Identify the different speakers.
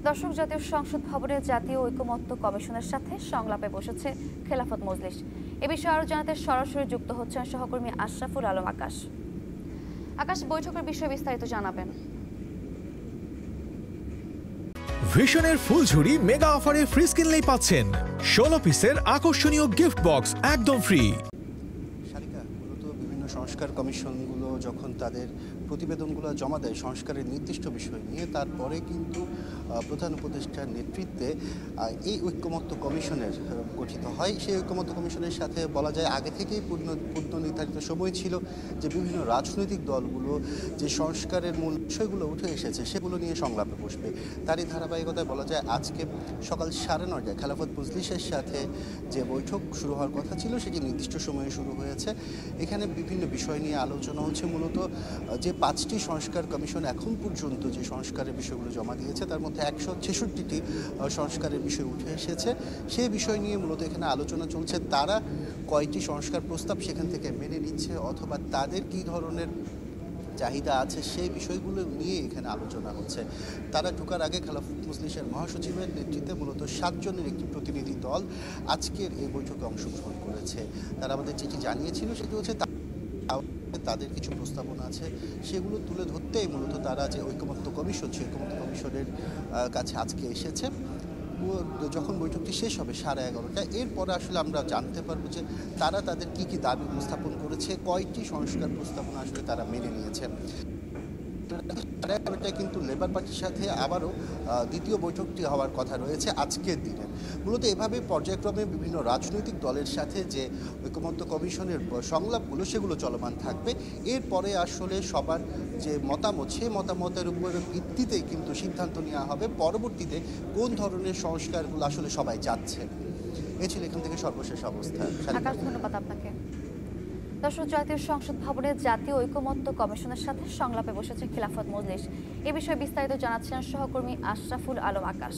Speaker 1: দর্শক, জাতীয় সংসদ ভবনে জাতীয় ঐকমত্য কমিশনের সাথে সংলাপে বসেছে খেলাফত মজলিস। এ বিষয়ে আরো জানাতে সরাসরি যুক্ত হচ্ছেন সহকর্মী আশরাফুল আলম আকাশ। আকাশ, বৈঠকের বিষয়ে বিস্তারিত জানাবেন।
Speaker 2: ভিশনের ফুলঝুরি মেগা অফারে ফ্রিজ কিনলেই পাচ্ছেন 16 পিসের আকর্ষণীয় গিফট বক্স একদম ফ্রি।
Speaker 3: মূলত বিভিন্ন সংস্কার কমিশনগুলো যখন তাদের প্রতিবেদনগুলো জমা দেয় সংস্কারের নির্দিষ্ট বিষয় নিয়ে, তারপরে কিন্তু প্রধান উপদেষ্টার নেতৃত্বে এই ঐকমত্য কমিশনের গঠিত হয়। সেই ঐকমত্য কমিশনের সাথে বলা যায় আগে থেকেই পূর্ণ নির্ধারিত সময় ছিল যে বিভিন্ন রাজনৈতিক দলগুলো যে সংস্কারের মূল বিষয়গুলো উঠে এসেছে সেগুলো নিয়ে সংলাপে বসবে। তারই ধারাবাহিকতায় বলা যায় আজকে সকাল 9:30টায় খেলাফত মজলিসের সাথে যে বৈঠক শুরু হওয়ার কথা ছিল সেটি নির্দিষ্ট সময়ে শুরু হয়েছে। এখানে বিভিন্ন বিষয় নিয়ে আলোচনা হচ্ছে। মূলত যে 5টি সংস্কার কমিশন এখন পর্যন্ত যে সংস্কারের বিষয়গুলো জমা দিয়েছে তার মধ্যে 166টি সংস্কারের বিষয় উঠে এসেছে। সেই বিষয় নিয়ে মূলত এখানে আলোচনা চলছে। তারা কয়টি সংস্কার প্রস্তাব সেখান থেকে মেনে নিচ্ছে অথবা তাদের কী ধরনের চাহিদা আছে সেই বিষয়গুলো নিয়ে এখানে আলোচনা হচ্ছে। তারা ঢোকার আগে খেলাফত মজলিসের মহাসচিবের নেতৃত্বে মূলত 7 জনের একটি প্রতিনিধি দল আজকের এই বৈঠকে অংশগ্রহণ করেছে। তারা আমাদের যেটি জানিয়েছিল সেটি হচ্ছে তাদের কিছু প্রস্তাবনা আছে সেগুলো তুলে ধরতেই মূলত তারা যে ঐকমত্য কমিশন সেই ঐকমত্য কমিশনের কাছে আজকে এসেছে। যখন বৈঠকটি শেষ হবে 11:30টায়, এরপরে আসলে আমরা জানতে পারবো যে তারা তাদের কি কি দাবি উপস্থাপন করেছে, কয়টি সংস্কার প্রস্তাবনা আসলে তারা মেনে নিয়েছে। 11:30টায় কিন্তু লেবার পার্টির সাথে আবারও দ্বিতীয় বৈঠকটি হওয়ার কথা রয়েছে আজকের দিনে। মূলত এভাবে পর্যায়ক্রমে বিভিন্ন রাজনৈতিক দলের সাথে যে ঐকমত্য কমিশনের সংলাপগুলো সেগুলো চলমান থাকবে। এরপরে আসলে সবার যে মতামত সেই মতামতের উপর ভিত্তিতেই কিন্তু সিদ্ধান্ত নেওয়া হবে পরবর্তীতে কোন ধরনের সংস্কারগুলো আসলে সবাই চাচ্ছে। এ ছিল এখান থেকে সর্বশেষ অবস্থা।
Speaker 1: ধন্যবাদ আপনাকে। দর্শক, জাতীয় সংসদ ভবনে জাতীয় ঐকমত্য কমিশনের সাথে সংলাপে বসেছে খেলাফত মজলিস। এ বিষয়ে বিস্তারিত জানাচ্ছেন সহকর্মী আশরাফুল আলম আকাশ।